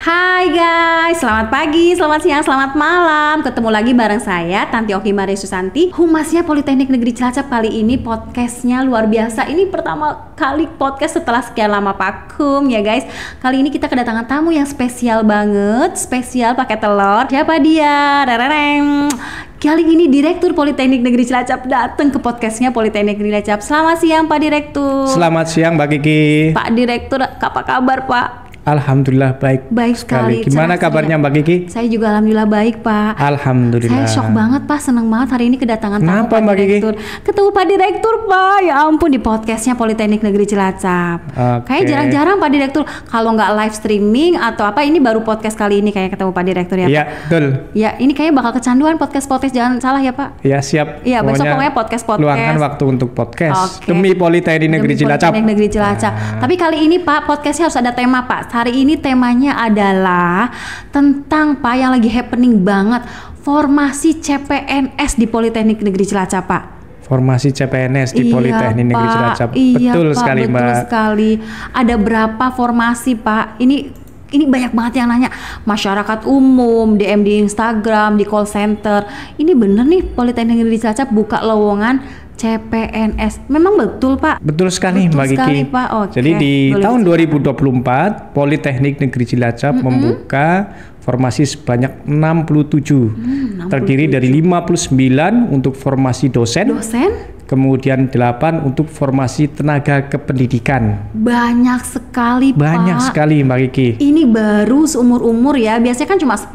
Hai guys, selamat pagi, selamat siang, selamat malam. Ketemu lagi bareng saya, Tanti Oki Maria Susanti, Humasnya Politeknik Negeri Cilacap. Kali ini podcastnya luar biasa. Ini pertama kali podcast setelah sekian lama vakum ya guys. Kali ini kita kedatangan tamu yang spesial banget, spesial pakai telur. Siapa dia? Rereng. Kali ini Direktur Politeknik Negeri Cilacap datang ke podcastnya Politeknik Negeri Cilacap. Selamat siang Pak Direktur. Selamat siang Mbak Kiki. Pak Direktur, apa kabar Pak? Alhamdulillah baik. Baik sekali. Gimana kabarnya Mbak Kiki? Saya juga alhamdulillah baik Pak. Alhamdulillah. Saya shock banget Pak, seneng banget hari ini kedatangan tamu Kenapa, Pak Mbak Direktur. Ketemu Pak Direktur Pak, ya ampun di podcastnya Politeknik Negeri Cilacap. Kayak jarang-jarang Pak Direktur kalau nggak live streaming atau apa, ini baru podcast kali ini kayak ketemu Pak Direktur ya Pak. Iya betul. Ya ini kayaknya bakal kecanduan podcast jangan salah ya Pak. Ya siap. Iya besok pokoknya podcast. Luangkan waktu untuk podcast. Okay. Demi Politeknik Negeri Cilacap. Politeknik Negeri Cilacap. Tapi kali ini Pak podcastnya harus ada tema Pak. Hari ini temanya adalah tentang Pak yang lagi happening banget, formasi CPNS di Politeknik Negeri Cilacap Pak. Formasi CPNS di Politeknik Negeri Cilacap. Iya, betul Pak, sekali Mbak. Betul sekali. Ada berapa formasi Pak? Ini banyak banget yang nanya, masyarakat umum, DM di Instagram, di call center. Ini bener nih Politeknik Negeri Cilacap buka lowongan CPNS. Memang betul Pak? Betul sekali Mbak Kiki. Pak. Okay. Jadi di tahun 2024 Politeknik Negeri Cilacap membuka formasi sebanyak 67. Terdiri dari 59 untuk formasi dosen. Kemudian 8 untuk formasi tenaga kependidikan. Banyak sekali Pak. Banyak sekali Mbak Kiki. Ini baru seumur-umur ya. Biasanya kan cuma 10,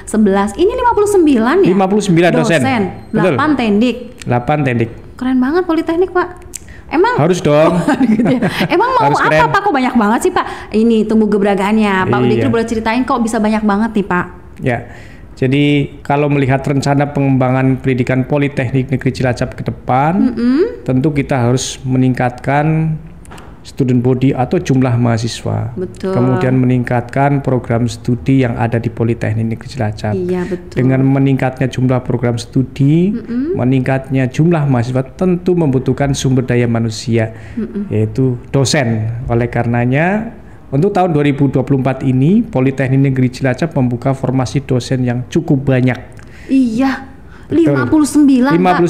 11. Ini 59 ya? 59 dosen. 8 tendik. 8 tendik. Keren banget Politeknik Pak. Emang harus dong. gitu ya. Emang mau harus apa keren. Pak? Kok banyak banget sih Pak? Ini tunggu gebragaannya. Pak Direktur boleh ceritain kok bisa banyak banget nih Pak? Ya. Jadi kalau melihat rencana pengembangan pendidikan Politeknik Negeri Cilacap ke depan, tentu kita harus meningkatkan student body atau jumlah mahasiswa. Betul. Kemudian meningkatkan program studi yang ada di Politeknik Negeri Cilacap. Iya, betul. Dengan meningkatnya jumlah program studi, meningkatnya jumlah mahasiswa tentu membutuhkan sumber daya manusia, yaitu dosen. Oleh karenanya, untuk tahun 2024 ini, Politeknik Negeri Cilacap membuka formasi dosen yang cukup banyak. Iya. Betul. 59 Pak.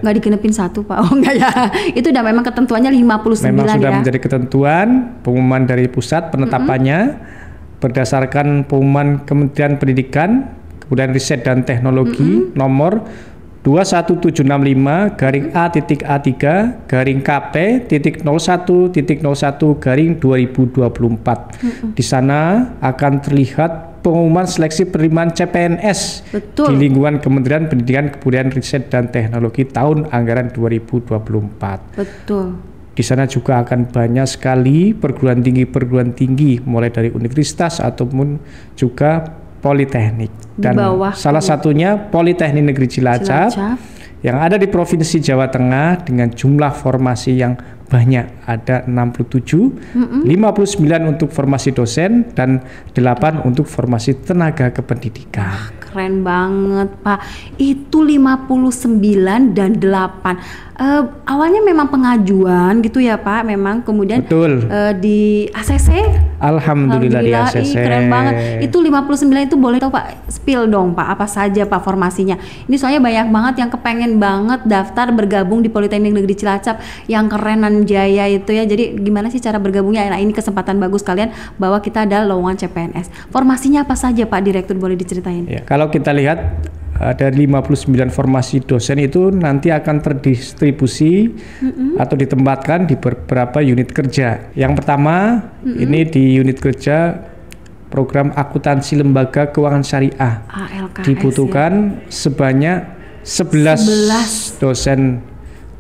Nggak digenepin 1 Pak. Oh enggak ya. Itu udah memang ketentuannya 59 memang sudah ya. menjadi ketentuan pengumuman dari pusat penetapannya berdasarkan pengumuman Kementerian Pendidikan, kemudian Riset dan Teknologi nomor 21765-A.AT.01.01/2024. Di sana akan terlihat pengumuman seleksi penerimaan CPNS. Betul. Di lingkungan Kementerian Pendidikan, Kebudayaan, Riset dan Teknologi tahun anggaran 2024. Betul. Di sana juga akan banyak sekali perguruan tinggi mulai dari universitas ataupun juga politeknik. Dan salah satunya Politeknik Negeri Cilacap yang ada di Provinsi Jawa Tengah dengan jumlah formasi yang banyak, ada 67, 59 untuk formasi dosen dan 8 untuk formasi tenaga kependidikan. Keren banget Pak. Itu 59 dan 8. Awalnya memang pengajuan gitu ya Pak, memang kemudian di ACC. Alhamdulillah di ACC. Keren banget. Itu 59 itu boleh tahu Pak, spill dong Pak, apa saja Pak formasinya. Ini soalnya banyak banget yang kepengen banget daftar bergabung di Politeknik Negeri Cilacap yang kerenan jaya itu ya. Jadi gimana sih cara bergabungnya? Nah ini kesempatan bagus kalian bahwa kita ada lowongan CPNS. Formasinya apa saja Pak Direktur, boleh diceritain? Ya, kalau kita lihat dari 59 formasi dosen itu nanti akan terdistribusi atau ditempatkan di beberapa unit kerja. Yang pertama ini di unit kerja program akuntansi lembaga keuangan syariah. ALKS, dibutuhkan sebanyak 11 dosen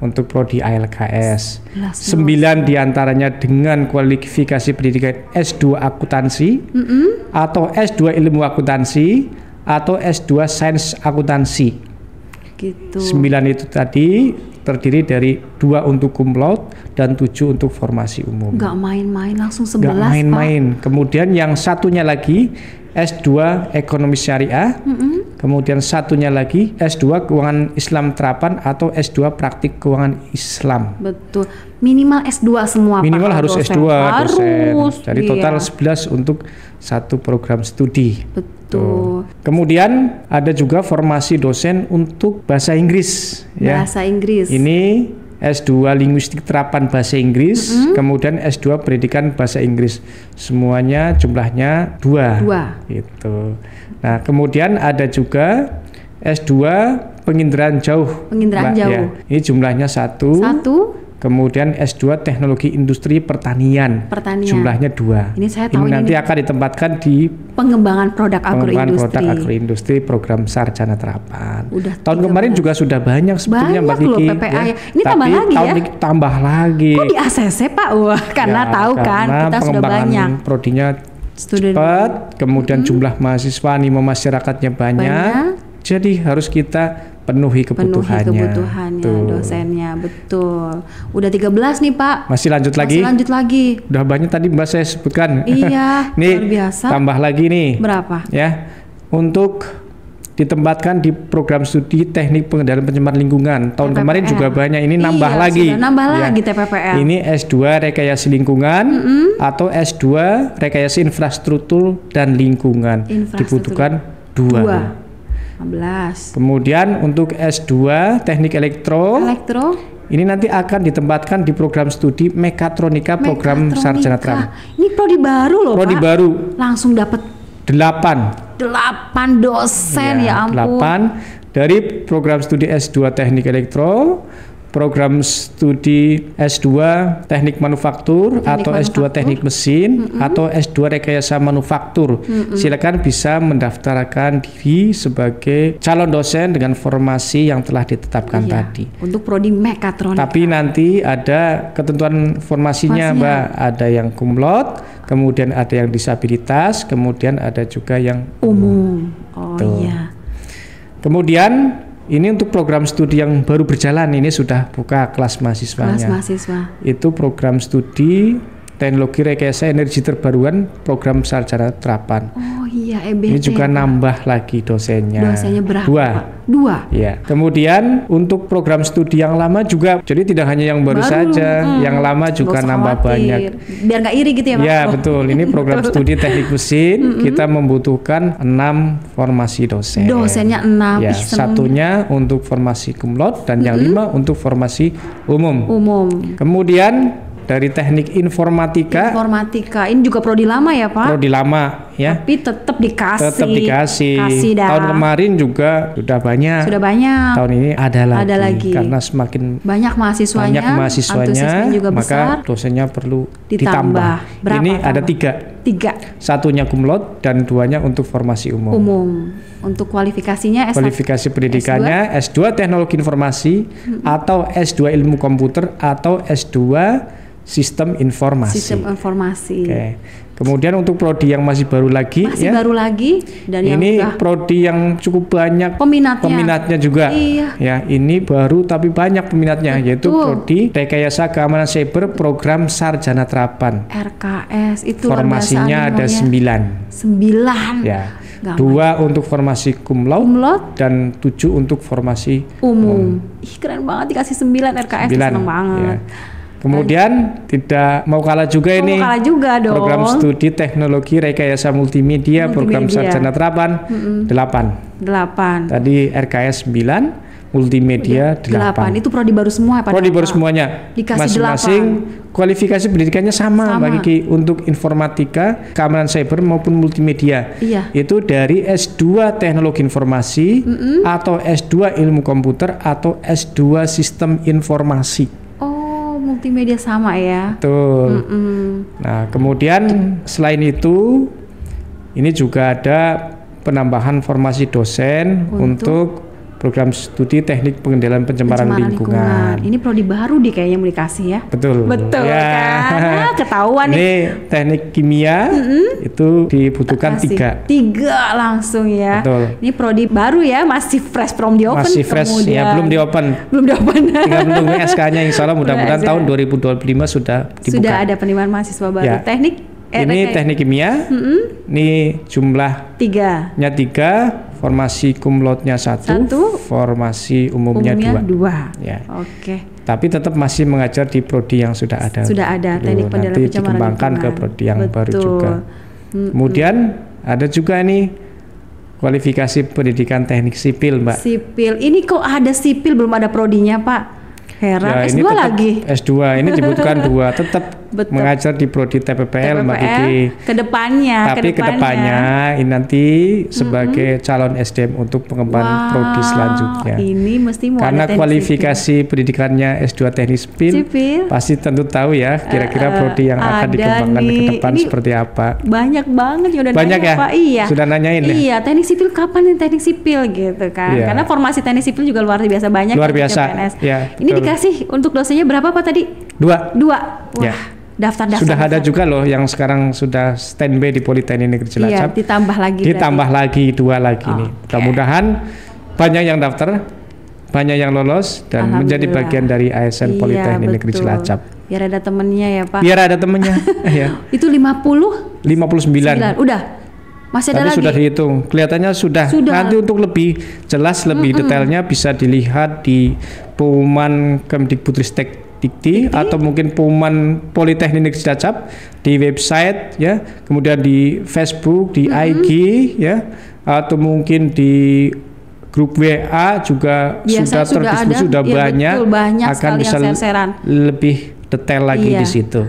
untuk prodi ALKS. 9 diantaranya dengan kualifikasi pendidikan S2 akuntansi atau S2 ilmu akuntansi atau S2 sains akuntansi. Gitu. 9 itu tadi terdiri dari 2 untuk cum laude dan 7 untuk formasi umum. Nggak main-main, langsung 11 Nggak main-main. Kemudian yang satunya lagi S2 ekonomi syariah, Kemudian satunya lagi S2 Keuangan Islam Terapan atau S2 Praktik Keuangan Islam. Betul. Minimal S2 semua minimal Pak, harus dosen. S2 dosen. Harus, Jadi total 11 untuk satu program studi. Betul. Kemudian ada juga formasi dosen untuk bahasa Inggris. Bahasa Inggris. Ini S2 Linguistik Terapan Bahasa Inggris, kemudian S2 Pendidikan Bahasa Inggris. Semuanya jumlahnya 2. Gitu. Nah, kemudian ada juga S2 Penginderaan Jauh. Penginderaan Jauh. Ya. Ini jumlahnya 1. Kemudian S2 Teknologi Industri Pertanian. Jumlahnya 2. Ini saya tahu ini nanti akan ditempatkan di pengembangan produk agroindustri. Program Sarjana Terapan. Tahun 13. kemarin juga sudah banyak sebetulnya Mbak Kiki. PPA ya. Ini tambah lagi tahun ini tambah lagi. Kok di ACC Pak? Wah, karena tahu kan kita sudah banyak. Prodinya cepat, kemudian jumlah mahasiswa animo masyarakatnya banyak. Jadi harus kita penuhi kebutuhannya dosennya, betul. Udah 13 nih Pak. Masih lanjut lagi. Udah banyak tadi Mbak saya sebutkan. Iya. Nih, luar biasa. Tambah lagi nih. Berapa? Ya, untuk ditempatkan di program studi Teknik Pengendalian Pencemaran Lingkungan. Tahun kemarin juga banyak. Ini nambah lagi. Lagi TPPL. Ini S2 Rekayasa Lingkungan atau S2 Rekayasa Infrastruktur dan Lingkungan. Dibutuhkan 2. 15. Kemudian untuk S2 Teknik Elektro ini nanti akan ditempatkan di program studi Mekatronika program Sarjana Terapan. Ini prodi baru loh Prodi Pak. baru. Langsung dapat 8 dosen ya ampun. 8 dari program studi S2 Teknik Elektro, program studi S2 Teknik Manufaktur atau S2 Teknik Mesin atau S2 Rekayasa Manufaktur. Silakan bisa mendaftarkan diri sebagai calon dosen dengan formasi yang telah ditetapkan tadi. Untuk prodi mekatronika. Tapi nanti ada ketentuan formasinya Mbak. Ada yang cum laude, kemudian ada yang disabilitas, kemudian ada juga yang umum. Iya. Kemudian ini untuk program studi yang baru berjalan, ini sudah buka kelas mahasiswanya. Itu program studi Teknologi Rekayasa Energi Terbarukan Program Sarjana Terapan. Oh iya, EBT. Ini juga nambah lagi dosennya. Dosennya berapa? 2. Ya. Kemudian untuk program studi yang lama juga, jadi tidak hanya yang baru saja, yang lama juga nambah banyak. Biar nggak iri gitu ya Pak? Ya betul, ini program studi Teknik Mesin, kita membutuhkan 6 formasi dosen. Dosennya 6. Ya, satunya untuk formasi cum laude dan yang 5 untuk formasi umum. Kemudian dari Teknik Informatika. Ini juga prodi lama ya Pak? Prodi lama ya. Tapi tetap dikasih. Tahun kemarin juga sudah banyak. Tahun ini ada lagi. Karena semakin banyak mahasiswanya juga maka besar, dosennya perlu ditambah. Berapa, ini ada 3. Satunya cum laude dan 2-nya untuk formasi umum. Untuk kualifikasinya kualifikasi pendidikannya S2 Teknologi Informasi atau S2 Ilmu Komputer atau S2 Sistem Informasi. Oke. Kemudian untuk prodi yang masih baru lagi, dan ini yang prodi yang cukup banyak peminatnya juga. Iya. Ya, ini baru tapi banyak peminatnya. Yaitu prodi Rekayasa Keamanan Cyber Program Sarjana Terapan. RKS itu formasinya ada 9. Ya. 2 untuk formasi cum laude dan 7 untuk formasi umum. Ih, keren banget dikasih 9 RKS. Seneng banget. Ya. Kemudian tidak mau kalah juga ini program studi Teknologi Rekayasa Multimedia Program Sarjana Terapan 8. Tadi RKS 9, Multimedia 8. Itu prodi baru semua Pak? Prodi baru semuanya. Masing-masing kualifikasi pendidikannya sama Mbak Kiki. Untuk informatika, keamanan cyber maupun multimedia. Itu dari S2 Teknologi Informasi atau S2 Ilmu Komputer atau S2 Sistem Informasi. Multimedia sama ya. Betul. Nah, kemudian selain itu ini juga ada penambahan formasi dosen untuk program studi Teknik Pengendalian Pencemaran Lingkungan. Ini prodi baru kayaknya mau dikasih ya. Betul ya. Kan? Ketahuan nih. Ini Teknik Kimia itu dibutuhkan 3 langsung ya. Betul. Ini prodi baru ya, masih fresh from the open. Masih fresh ya, belum di open. Tinggal menunggu SK-nya, insya Allah mudah-mudahan tahun 2025 sudah dibuka. Sudah ada penerimaan mahasiswa baru. Ya. Ini Teknik Kimia. Ini jumlah 3. formasi cum laude-nya 1, formasi umumnya 2. Ya. Oke. Tapi tetap masih mengajar di prodi yang sudah ada. Sudah ada teknik pendidikan nanti dikembangkan ke prodi yang baru juga. Kemudian ada juga nih kualifikasi pendidikan teknik sipil, Mbak. Sipil. Ini kok ada sipil belum ada prodinya, Pak? Heran. Ya, S2 lagi. S2 ini dibutuhkan 2, tetap mengajar di prodi TPPL, Mbak Kiki. Kedepannya. Tapi kedepannya ini nanti sebagai calon SDM untuk pengembangan prodi selanjutnya. Ini mesti mau karena ada kualifikasi pendidikannya S2 teknik sipil, pasti tentu tahu ya kira-kira prodi yang akan dikembangkan ke depan ini seperti apa. Banyak banget yang udah nanya, ya? Pak. Iya. Sudah nanyain ya? Iya, teknik sipil kapan nih teknik sipil gitu kan? Iya. Karena formasi teknik sipil juga luar biasa banyak. Luar biasa. Ya, ini dikasih untuk dosennya berapa Pak tadi? 2. Wah. Ya. Daftar sudah ada juga loh yang sekarang sudah standby di Politeknik Negeri Cilacap. Iya, ditambah lagi. Ditambah lagi 2 lagi nih. Mudah-mudahan banyak yang daftar, banyak yang lolos dan menjadi bagian dari ASN Politeknik Negeri Cilacap. Biar ada temennya ya Pak. Biar ada temennya. Ya. Itu 59. Udah. Masih ada lagi. Sudah dihitung. Kelihatannya sudah. Nanti untuk lebih jelas, lebih detailnya bisa dilihat di pengumuman Kemdikbudristek Dikti atau mungkin pengumuman Politeknik Negeri Cilacap di website ya, kemudian di Facebook, di IG ya, atau mungkin di grup WA juga sudah terdistribusi, sudah banyak akan bisa lebih detail lagi di situ.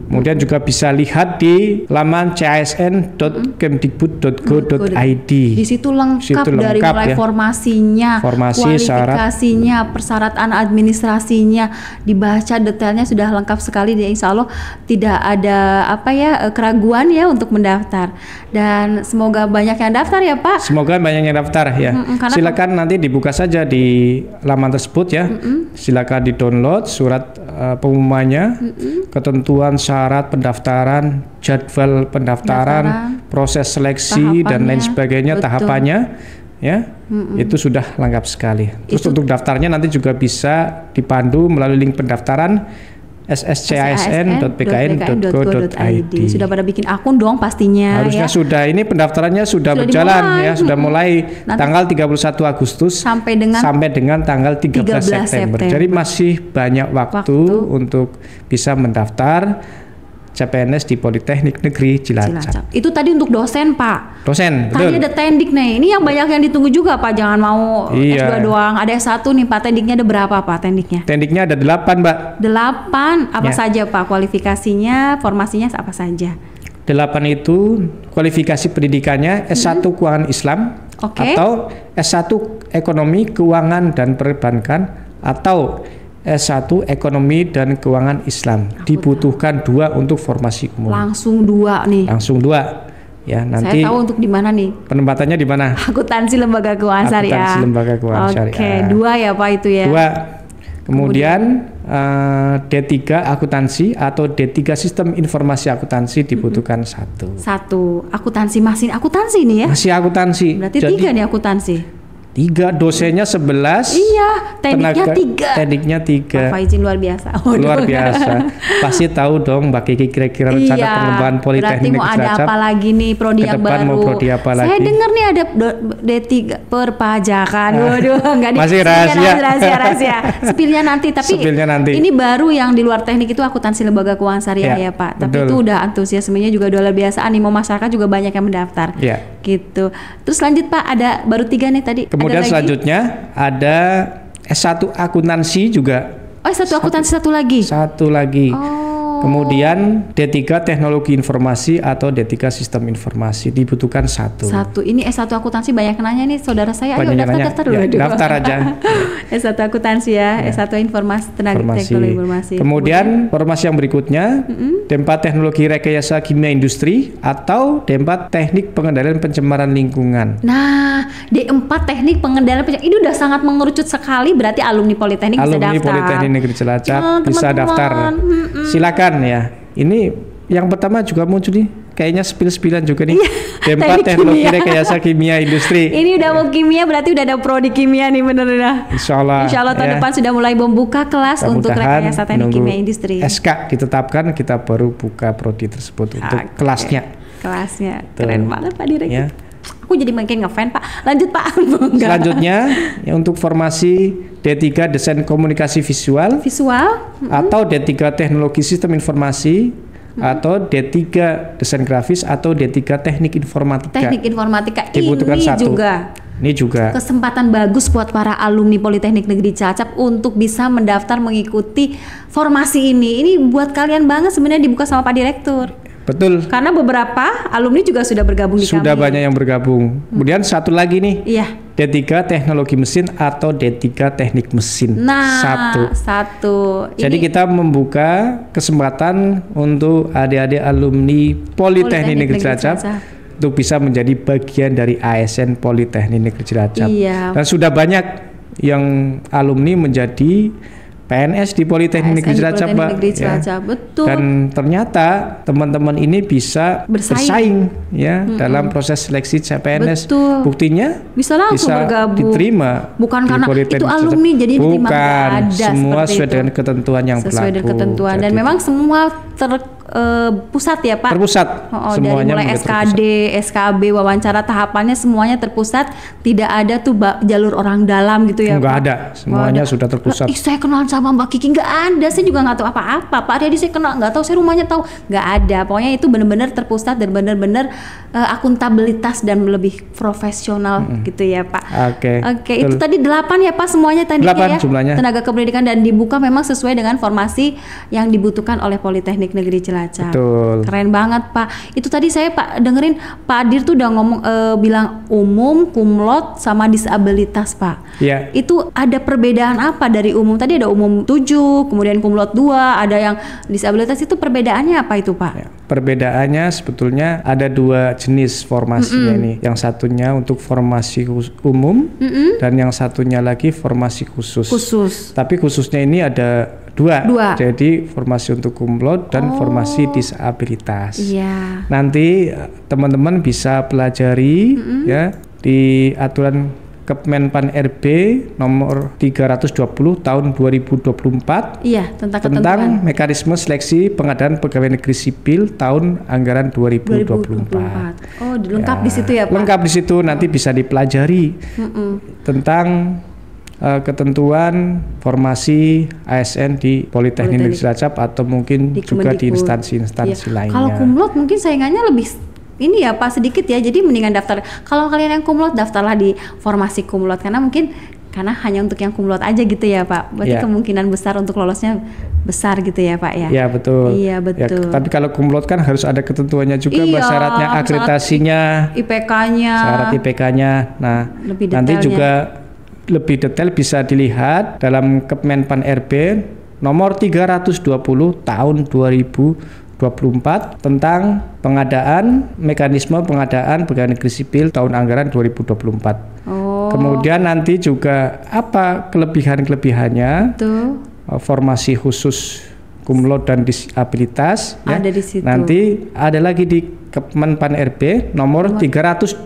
Kemudian juga bisa lihat di laman casn.kemdikbud.go.id. Di situ lengkap dari mulai formasinya, kualifikasinya, persyaratan administrasinya, dibaca detailnya sudah lengkap sekali. Dan insya Allah tidak ada keraguan ya untuk mendaftar. Dan semoga banyak yang daftar ya Pak. Semoga banyak yang daftar ya. Silakan nanti dibuka saja di laman tersebut ya. Silakan di-download surat pengumumannya, ketentuan syarat pendaftaran, jadwal pendaftaran, proses seleksi dan lain sebagainya, tahapannya ya. Itu sudah lengkap sekali. Terus untuk daftarnya nanti juga bisa dipandu melalui link pendaftaran sscsn.bkn.go.id. Sudah pada bikin akun dong pastinya. Harusnya ya? Sudah. Ini pendaftarannya sudah berjalan ya, sudah mulai tanggal 31 Agustus sampai dengan tanggal 13 September. Jadi masih banyak waktu untuk bisa mendaftar CPNS di Politeknik Negeri Cilacap. Itu tadi untuk dosen Pak. Dosen, betul. Tadi ada tendik nih. Ini yang banyak yang ditunggu juga Pak. Jangan mau S2 doang. Ada S1 nih Pak. Tendiknya ada berapa Pak tendiknya? Tendiknya ada 8 Mbak. 8. Apa saja Pak kualifikasinya, formasinya apa saja? 8 itu kualifikasi pendidikannya S1 Keuangan Islam atau S1 Ekonomi, Keuangan dan Perbankan atau S1 Ekonomi dan Keuangan Islam. Dibutuhkan 2 untuk formasi umum. Langsung 2 nih. Langsung 2. Ya, nanti saya tahu untuk di mana nih? Penempatannya di mana? Akuntansi Lembaga Keuangan Syariah. Akuntansi Lembaga Keuangan Syariah. Oke, 2 ya Pak itu ya. 2. Kemudian D3 Akuntansi atau D3 Sistem Informasi Akuntansi dibutuhkan 1. 1. Akuntansi masih akuntansi nih ya? Masih akuntansi. Berarti 3 nih akuntansi. 3, dosennya 11. Iya, tekniknya 3. Tekniknya 3. Pak izin luar biasa. Luar biasa. Pasti tahu dong Mbak Kiki kira-kira rencana pengembangan Politeknik Negeri Cilacap. Berarti mau ada apa lagi nih prodi yang baru? Mau prodi apa lagi? Saya dengar nih ada D3 perpajakan. Waduh, enggak nih. Masih rahasia. Sepilnya nanti, tapi ini baru yang di luar teknik itu akuntansi Lembaga Keuangan Syariah ya Pak. Tapi itu udah antusiasmenya juga udah luar biasa, animo masyarakat juga banyak yang mendaftar. Gitu. Terus lanjut Pak, ada baru 3 nih tadi. Kemudian selanjutnya ada S1 Akuntansi juga. Oh, S1 Akuntansi satu lagi? Satu lagi. Kemudian D3 Teknologi Informasi atau D3 Sistem Informasi dibutuhkan 1. Ini S1 Akuntansi banyak nanya nih saudara saya. Ayo daftar dulu. Daftar aja. S1 Akuntansi ya. S1 Informasi Teknologi Informasi. Kemudian formasi yang berikutnya D4 Teknologi Rekayasa Kimia Industri atau D4 Teknik Pengendalian Pencemaran Lingkungan. Nah, D4 Teknik Pengendalian Pencemaran ini udah sangat mengerucut sekali, berarti alumni Politeknik bisa daftar. Alumni Politeknik Negeri Cilacap bisa daftar. Silakan ya. Ini yang pertama juga muncul nih. Kayaknya spill-spillan juga nih. D4 Teknologi Rekayasa Kimia Industri. Ini udah mau kimia, berarti udah ada prodi kimia nih bener-bener. Insya Allah tahun depan sudah mulai membuka kelas untuk rekayasa teknik kimia industri. SK ditetapkan, kita baru buka prodi tersebut untuk kelasnya. Keren banget Pak Direktur. Aku jadi makin ngefan Pak. Lanjut Pak. Selanjutnya ya, untuk formasi D3 Desain Komunikasi Visual atau D3 Teknologi Sistem Informasi atau D3 Desain Grafis atau D3 Teknik Informatika. Teknik Informatika dibutuhkan ini satu. Ini juga kesempatan bagus buat para alumni Politeknik Negeri Cilacap untuk bisa mendaftar mengikuti formasi ini. Ini buat kalian banget sebenarnya, dibuka sama Pak Direktur. Betul. Karena beberapa alumni juga sudah bergabung di kami. Sudah banyak yang bergabung. Kemudian satu lagi nih. Iya. D3 Teknologi Mesin atau D3 Teknik Mesin. Nah, satu. Jadi kita membuka kesempatan untuk adik-adik alumni Politeknik Negeri Cilacap untuk bisa menjadi bagian dari ASN Politeknik Negeri Cilacap. Iya. Dan sudah banyak yang alumni menjadi PNS di Politeknik Negeri Cilacap, Pak. Ya. Betul. Dan ternyata teman-teman ini bisa bersaing ya dalam proses seleksi CPNS. Betul. Buktinya bisa langsung bergabung. Diterima. Bukan karena itu alumni jadi diterima. Bukan. Semua sesuai dengan ketentuan yang berlaku. Sesuai dengan ketentuan. Dan memang semua pusat ya Pak. Terpusat. Semuanya dari mulai SKD, SKB, wawancara tahapannya semuanya terpusat. Tidak ada tuh jalur orang dalam gitu ya. Enggak ada. Semuanya sudah terpusat. Saya kenal sama Mbak Kiki, nggak ada. Saya juga nggak tahu apa-apa. Pak Redi saya kenal, nggak tahu. Saya rumahnya tahu, nggak ada. Pokoknya itu benar-benar terpusat dan benar-benar akuntabilitas dan lebih profesional gitu ya Pak. Oke. Itu tadi 8 ya Pak semuanya tadi 8 ya. Jumlahnya. Tenaga kependidikan dan dibuka memang sesuai dengan formasi yang dibutuhkan oleh Politeknik Negeri Cilacap. Betul. Keren banget Pak. Itu tadi saya Pak dengerin Pak Adir tuh udah ngomong bilang umum, kumlot sama disabilitas Pak. Iya. Itu ada perbedaan apa dari umum? Tadi ada umum 7, kemudian kumlot 2, ada yang disabilitas, itu perbedaannya apa itu Pak? Ya, perbedaannya sebetulnya ada 2 jenis formasinya ini. Yang satunya untuk formasi umum dan yang satunya lagi formasi khusus. Tapi khususnya ini ada dua. Jadi formasi untuk kumlot dan formasi disabilitas. Iya. Nanti teman-teman bisa pelajari ya di aturan Kemenpan RB nomor 320 tahun 2024. Iya, tentang mekanisme seleksi pengadaan pegawai negeri sipil tahun anggaran 2024. Oh, lengkap di situ ya Pak. Lengkap di situ, nanti bisa dipelajari tentang ketentuan formasi ASN di Politeknik Negeri Cilacap atau mungkin juga di instansi-instansi lainnya. Kalau kumlot mungkin saingannya lebih ini ya Pak sedikit ya, jadi mendingan daftar. Kalau kalian yang kumlot daftarlah di formasi kumlot karena hanya untuk yang kumlot aja gitu ya Pak. Berarti kemungkinan besar untuk lolosnya besar gitu ya Pak ya. Iya betul. Iya betul. Ya, tapi kalau kumlot kan harus ada ketentuannya juga, syaratnya, akreditasinya, IPK-nya. Syarat IPK-nya. Nah, nanti juga lebih detail bisa dilihat dalam Kemenpan RB nomor 320 tahun 2024 tentang mekanisme pengadaan pegawai negeri sipil tahun anggaran 2024. Kemudian nanti juga apa kelebihan-kelebihannya formasi khusus kumlot dan disabilitas ada di situ. Nanti ada lagi di Kemenpan RB nomor 321.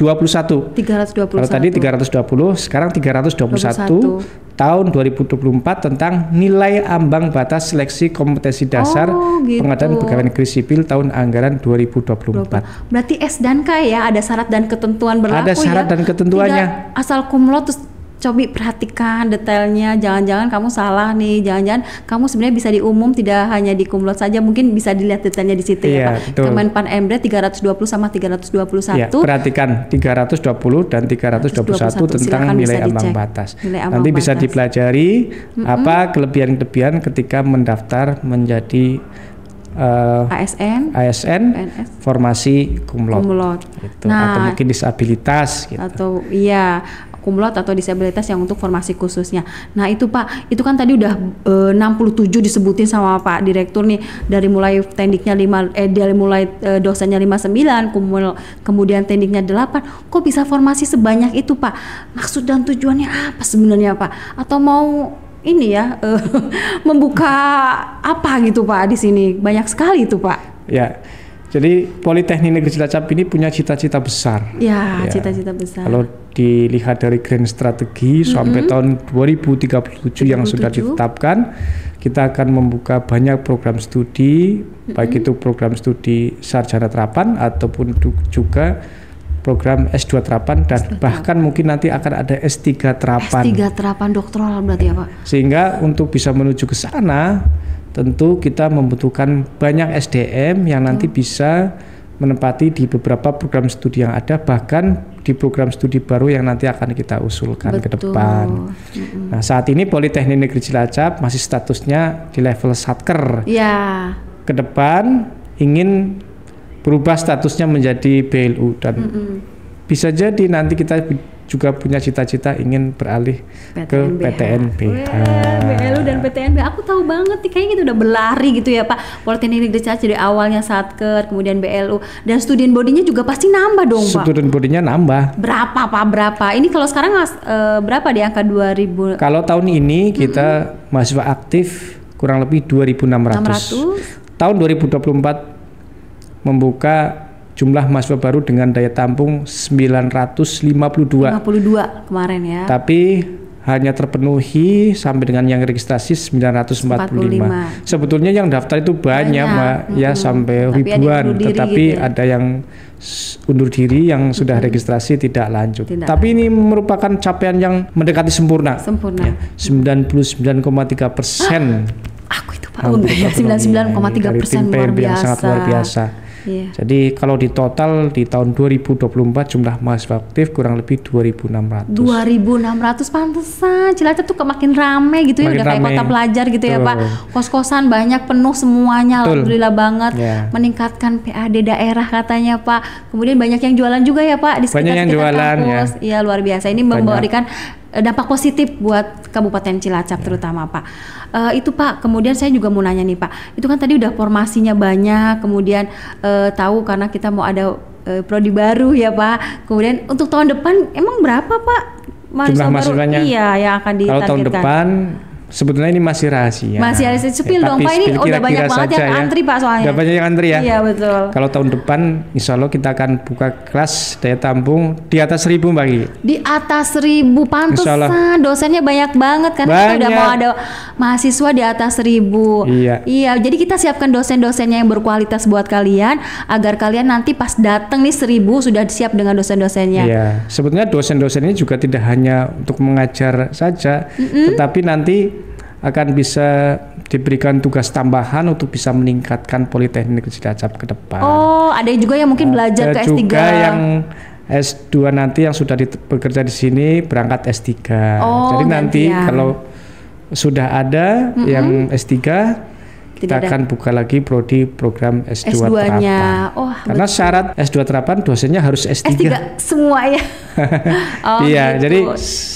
Kalau tadi 320, sekarang 321 tahun 2024 tentang nilai ambang batas seleksi kompetensi dasar pengadaan pegawai negeri sipil tahun anggaran 2024. Berarti S dan K ya, ada syarat dan ketentuan berlaku. Ada syarat dan ketentuannya. Tidak asal kumlot terus coba perhatikan detailnya, jangan-jangan kamu salah nih, jangan-jangan kamu sebenarnya bisa di umum, tidak hanya di kumlot saja, mungkin bisa dilihat detailnya di situ ya Pak. Kemenpan MD 320 sama 321. Ya, perhatikan 320 dan 321 tentang nilai ambang batas. Nanti bisa dipelajari apa kelebihan-kelebihan ketika mendaftar menjadi ASN PNS. Formasi kumlot. Gitu. Atau mungkin disabilitas gitu. Atau kumlot atau disabilitas yang untuk formasi khususnya. Nah itu Pak, itu kan tadi udah 67 disebutin sama Pak Direktur nih, dari mulai tekniknya dari mulai dosennya 59, kemudian tekniknya 8. Kok bisa formasi sebanyak itu Pak? Maksud dan tujuannya apa sebenarnya Pak? Atau mau ini ya membuka apa gitu Pak di sini? Banyak sekali itu Pak. Ya. Jadi Politeknik Negeri Cilacap ini punya cita-cita besar. Ya, cita-cita besar. Kalau dilihat dari grand strategi sampai tahun 2037 yang sudah ditetapkan, kita akan membuka banyak program studi, baik itu program studi sarjana terapan ataupun juga program S2 terapan dan bahkan mungkin nanti akan ada S3 terapan. S3 terapan doktoral berarti ya Pak? Sehingga untuk bisa menuju ke sana tentu kita membutuhkan banyak SDM yang nanti bisa menempati di beberapa program studi yang ada, bahkan di program studi baru yang nanti akan kita usulkan ke depan. Nah, saat ini Politeknik Negeri Cilacap masih statusnya di level Satker. Ya. Ke depan ingin berubah statusnya menjadi BLU dan bisa jadi nanti kita juga punya cita-cita ingin beralih ke PTNBH. BLU dan PTNBH, aku tahu banget nih, kayaknya kita udah berlari gitu ya Pak. Politeknik Negeri Cilacap dari awalnya Satker, kemudian BLU, dan student body-nya juga pasti nambah dong Pak. Student body-nya nambah. Berapa Pak? Berapa? Ini kalau sekarang berapa di angka 2000? Kalau tahun ini kita mahasiswa aktif kurang lebih 2.600. Tahun 2024 membuka jumlah mahasiswa baru dengan daya tampung 952 kemarin ya. Tapi hanya terpenuhi sampai dengan yang registrasi 945. Sebetulnya yang daftar itu banyak Mbak, ya sampai tapi ribuan, tetapi gitu ya? Ada yang undur diri yang sudah registrasi tidak lanjut. Tapi ini merupakan capaian yang mendekati sempurna. Ya, 99,3%. Aku itu Pak, 99,3% luar biasa. Sangat luar biasa. Yeah. Jadi kalau di total di tahun 2024 jumlah mahasiswa aktif kurang lebih 2.600. 2.600, pantesan Cilacap tuh makin rame gitu ya, udah kayak kota pelajar gitu ya Pak. Kos-kosan banyak, penuh semuanya. Alhamdulillah banget. Meningkatkan PAD daerah katanya Pak. Kemudian banyak yang jualan juga ya Pak di sekitar kampus. Iya, luar biasa. Ini memberikan dampak positif buat Kabupaten Cilacap terutama Pak. Itu Pak, kemudian saya juga mau nanya nih Pak, itu kan tadi udah formasinya banyak, kemudian tahu karena kita mau ada prodi baru ya Pak. Kemudian untuk tahun depan emang berapa Pak jumlah mahasiswanya? Iya, yang akan ditargetkan. Kalau tahun depan sebetulnya ini masih rahasia. Masih rahasia. Sepil dong Pak, ini udah banyak banget yang antri Pak soalnya. Udah banyak yang antri ya? Iya betul. Kalau tahun depan insya Allah kita akan buka kelas daya tampung di atas 1.000 Mbak Gi. Di atas 1.000, pantesan dosennya banyak banget kan. Kita udah mau ada mahasiswa di atas 1.000. Iya, jadi kita siapkan dosen-dosennya yang berkualitas buat kalian, agar kalian nanti pas datang nih 1.000 sudah siap dengan dosen-dosennya. Iya, sebetulnya dosen-dosen ini juga tidak hanya untuk mengajar saja, tetapi nanti akan bisa diberikan tugas tambahan untuk bisa meningkatkan Politeknik Negeri Cilacap ke depan. Oh, ada juga yang mungkin belajar ke S3. Juga yang S2 nanti yang sudah bekerja di sini berangkat S3. Jadi nanti kalau sudah ada yang S3, kita akan buka lagi prodi program S2 terapan. Karena syarat S2 terapan dosennya harus S3. S3 semua ya. Iya, gitu. Jadi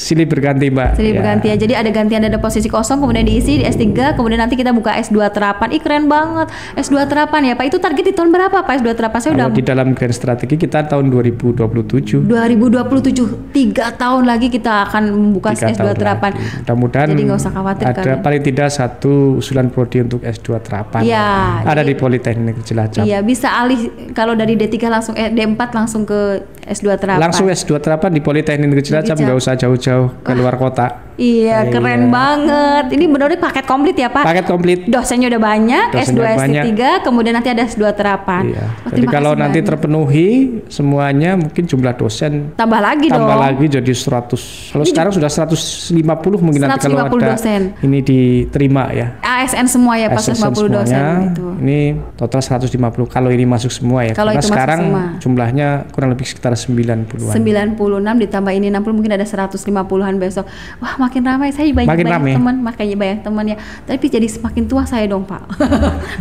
silih berganti Mbak. Silih berganti ya. Jadi ada gantian, ada posisi kosong kemudian diisi di S3, kemudian nanti kita buka S2 terapan. Ih keren banget. S2 terapan ya Pak. Itu target di tahun berapa Pak S2 terapan? Saya udah di dalam grand strategi kita tahun 2027. 2027. 3 tahun lagi kita akan membuka S2 terapan. Mudah-mudahan jadi nggak usah khawatir ada paling tidak satu usulan prodi untuk S2 terapan. Ya, ada di Politeknik Negeri Cilacap. Iya, bisa alih kalau dari D3 langsung D4 langsung ke S2 terapan. Langsung S2 terapan di Politeknik Negeri Cilacap, nggak usah jauh-jauh ke luar kota. Iya, keren banget. Ini benar-benar paket komplit ya Pak? Paket komplit. Dosennya udah banyak, S2, S3, kemudian nanti ada S2 terapan. Iya. Jadi kalau nanti terpenuhi semuanya, mungkin jumlah dosen tambah lagi jadi 100. Kalau sekarang sudah 150 mungkin nanti kalau ada dosen. Ini diterima ya. ASN semua ya Pak, 150 dosen itu. Ini total 150 kalau ini masuk semua ya. Kalau karena sekarang jumlahnya kurang lebih sekitar 90-an. 96 ditambah ini 60 mungkin ada 150-an besok. Wah, makin ramai. Saya banyak teman, makanya banyak teman ya. Tapi jadi semakin tua saya dong Pak.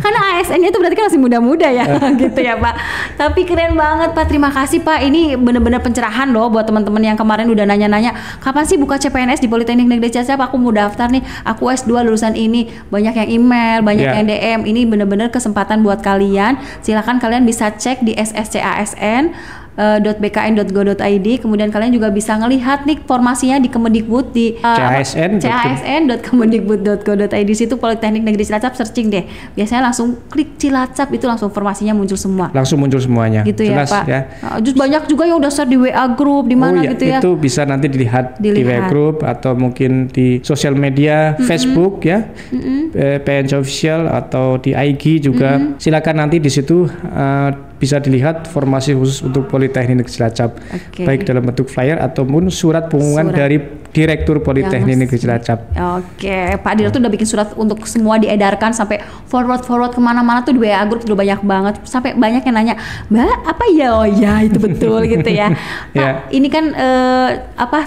Karena ASN-nya itu berarti kan masih muda-muda ya, gitu ya Pak. Tapi keren banget Pak. Terima kasih Pak. Ini benar-benar pencerahan loh buat teman-teman yang kemarin udah nanya-nanya, kapan sih buka CPNS di Politeknik Negeri Cilacap? Aku mau daftar nih. Aku S2 lulusan ini. Banyak yang email, banyak yang DM. Ini benar-benar kesempatan buat kalian. Silakan kalian bisa cek di sscasn .bkn.go.id, kemudian kalian juga bisa ngelihat nih formasinya di Kemendikbud di chsn.kemendikbud.go.id. Situ Politeknik Negeri Cilacap, searching deh. Biasanya langsung klik Cilacap, itu langsung formasinya muncul semua. Langsung muncul semuanya. Gitu jelas, ya Pak. Ya. Terus banyak juga yang udah share di WA group di mana gitu ya. Itu bisa nanti dilihat di WA group atau mungkin di sosial media Facebook ya. PNC Official atau di IG juga. Silakan nanti di situ bisa dilihat formasi khusus untuk Politeknik Negeri Cilacap, baik dalam bentuk flyer ataupun surat pengumuman dari Direktur Politeknik Negeri Cilacap. Oke, Pak Direktur udah bikin surat untuk semua diedarkan sampai forward kemana-mana tuh di WA group udah banyak banget, sampai banyak yang nanya, Mbak apa ya? Oh ya itu betul gitu ya. Pak, ini kan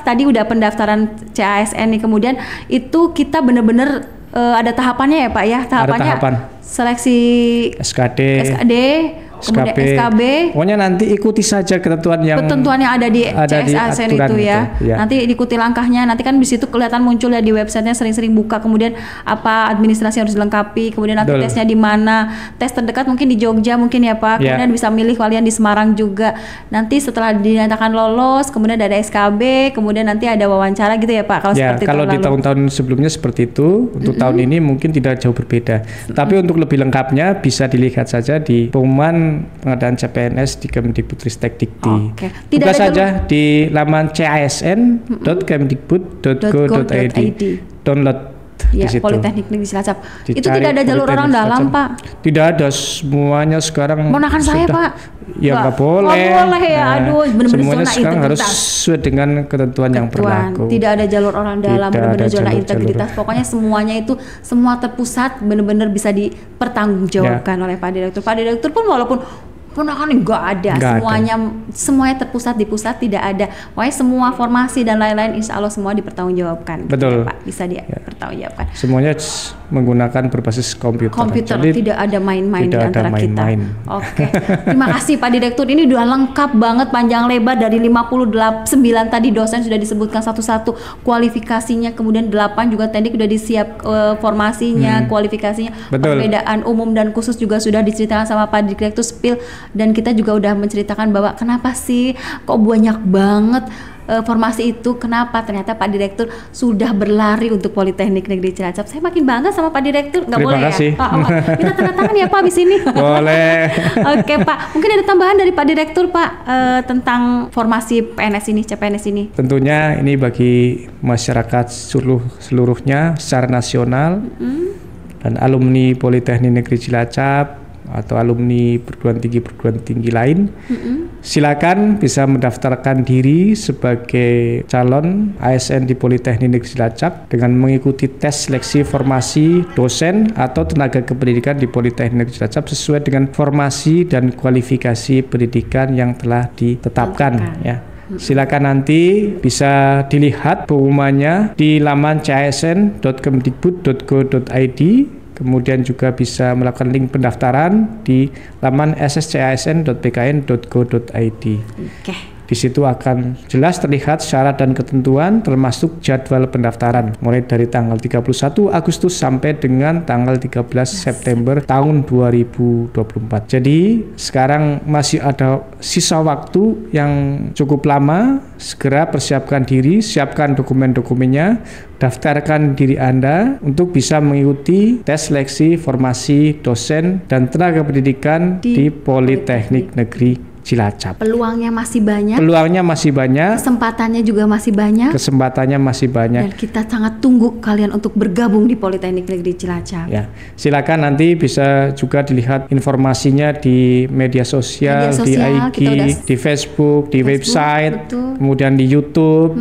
tadi udah pendaftaran CASN nih, kemudian itu kita bener-bener ada tahapannya ya Pak ya, tahapannya seleksi SKD, kemudian SKB. Pokoknya nanti ikuti saja ketentuan yang ada di CSASN itu ya. Nanti diikuti langkahnya. Nanti kan di situ kelihatan muncul ya di websitenya, sering-sering buka. Kemudian apa administrasi harus dilengkapi. Kemudian nanti tesnya di mana. Tes terdekat mungkin di Jogja mungkin ya Pak. Kemudian bisa milih kalian di Semarang juga. Nanti setelah dinyatakan lolos, kemudian ada SKB, kemudian nanti ada wawancara gitu ya Pak. Kalau seperti kalau di tahun-tahun sebelumnya seperti itu, untuk tahun ini mungkin tidak jauh berbeda. Tapi untuk lebih lengkapnya bisa dilihat saja di pengumuman pengadaan CPNS di Kemdikbudristek Dikti. Buka saja di laman casn.kemdikbud.go.id. Download ya, Politeknik Negeri Cilacap. Itu tidak ada jalur orang dalam Pak? Tidak ada, semuanya sekarang. Ponakan saya Pak? Ya nggak boleh. Nggak boleh ya, aduh benar-benar semuanya zona sekarang harus sesuai dengan ketentuan yang berlaku. Tidak ada jalur orang dalam, benar-benar zona integritas. Pokoknya semuanya itu semua terpusat, benar-benar bisa dipertanggungjawabkan oleh Pak Direktur. Pak Direktur pun walaupun ponakan nggak ada, semuanya terpusat di pusat, tidak ada. Pokoknya semua formasi dan lain-lain insya Allah semua dipertanggungjawabkan. Betul. Ya, Pak, bisa dipertanggungjawabkan. Semuanya menggunakan berbasis komputer. Jadi, tidak ada main-main di antara kita. Oke. Terima kasih Pak Direktur. Ini udah lengkap banget, panjang lebar dari 59 tadi dosen sudah disebutkan satu-satu kualifikasinya, kemudian 8 juga teknik udah disiap formasinya, kualifikasinya, perbedaan umum dan khusus juga sudah diceritakan sama Pak Direktur Spill. Dan kita juga udah menceritakan bahwa kenapa sih kok banyak banget formasi itu, kenapa ternyata Pak Direktur sudah berlari untuk Politeknik Negeri Cilacap. Saya makin bangga sama Pak Direktur. Nggak boleh kasih. Ya? Kita tanda tangan ya Pak di sini. Boleh. Oke Pak, mungkin ada tambahan dari Pak Direktur Pak tentang formasi PNS ini, CPNS ini. Tentunya ini bagi masyarakat seluruhnya secara nasional dan alumni Politeknik Negeri Cilacap atau alumni perguruan tinggi lain, silakan bisa mendaftarkan diri sebagai calon ASN di Politeknik Negeri Cilacap dengan mengikuti tes seleksi formasi dosen atau tenaga kependidikan di Politeknik Negeri Cilacap sesuai dengan formasi dan kualifikasi pendidikan yang telah ditetapkan. Ya. Silakan nanti bisa dilihat pengumumannya di laman casn.kemdikbud.go.id. Kemudian juga bisa melakukan link pendaftaran di laman sscasn.bkn.go.id. Di situ akan jelas terlihat syarat dan ketentuan termasuk jadwal pendaftaran mulai dari tanggal 31 Agustus sampai dengan tanggal 13 September tahun 2024. Jadi sekarang masih ada sisa waktu yang cukup lama. Segera persiapkan diri, siapkan dokumen-dokumennya, daftarkan diri Anda untuk bisa mengikuti tes seleksi formasi dosen dan tenaga pendidikan di Politeknik Negeri Cilacap. Peluangnya masih banyak. Kesempatannya juga masih banyak. Dan kita sangat tunggu kalian untuk bergabung di Politeknik Negeri Cilacap. Ya, silakan nanti bisa juga dilihat informasinya di media sosial di IG, di Facebook, di website, kemudian di YouTube.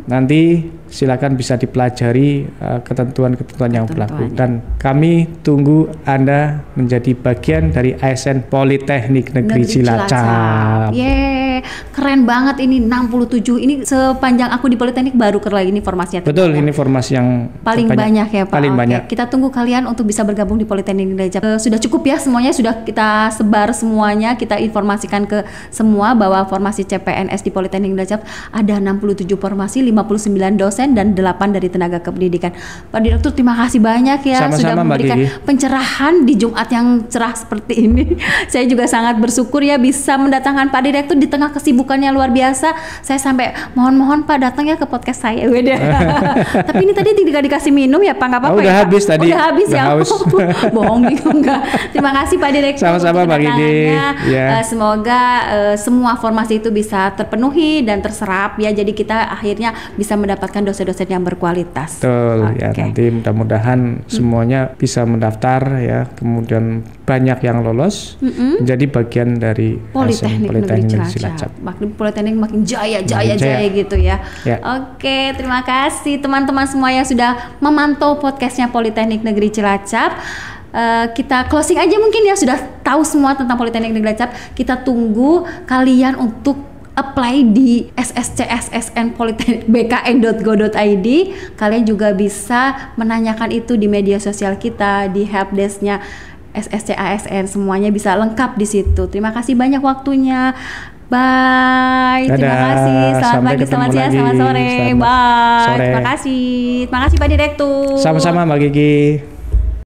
Nanti silakan bisa dipelajari ketentuan-ketentuan yang berlaku, dan kami tunggu Anda menjadi bagian dari ASN Politeknik Negeri Cilacap. Keren banget ini 67. Ini sepanjang aku di Politeknik baru keluar ini formasinya. Betul, ini formasi yang paling banyak ya Pak. Paling banyak. Kita tunggu kalian untuk bisa bergabung di Politeknik Negeri Cilacap. Sudah cukup ya semuanya, sudah kita sebar semuanya, kita informasikan ke semua bahwa formasi CPNS di Politeknik Negeri Cilacap ada 67 formasi, 59 dosen dan 8 dari tenaga kependidikan. Pak Direktur terima kasih banyak ya. Sama-sama, sudah memberikan pencerahan di Jumat yang cerah seperti ini. Saya juga sangat bersyukur ya bisa mendatangkan Pak Direktur di tengah kesibukannya luar biasa. Saya sampai mohon Pak datang ya ke podcast saya. Tapi ini tadi tidak dikasih minum ya Pak, nggak apa-apa udah ya Pak? Habis tadi. Udah habis ya. Bohong gitu enggak. Terima kasih Pak Direktur. Sama-sama Pak Gidi. Semoga semua formasi itu bisa terpenuhi dan terserap ya. Jadi kita akhirnya bisa mendapatkan dosen-dosen yang berkualitas. Betul. Ya, nanti mudah-mudahan semuanya bisa mendaftar ya. Kemudian banyak yang lolos menjadi bagian dari Politeknik Negeri Cilacap. Makin Politeknik makin jaya gitu ya. Oke, terima kasih teman-teman semua yang sudah memantau podcastnya Politeknik Negeri Cilacap. Kita closing aja mungkin ya, sudah tahu semua tentang Politeknik Negeri Cilacap. Kita tunggu kalian untuk apply di SSCSSN Politeknik bkn.go.id. Kalian juga bisa menanyakan itu di media sosial kita, di helpdesk-nya SSCASN, semuanya bisa lengkap di situ. Terima kasih banyak waktunya. Bye. Dadah. Terima kasih. Selamat pagi, selamat siang, selamat sore. Bye. Terima kasih. Terima kasih Pak Direktur. Sama-sama Mbak Gigi.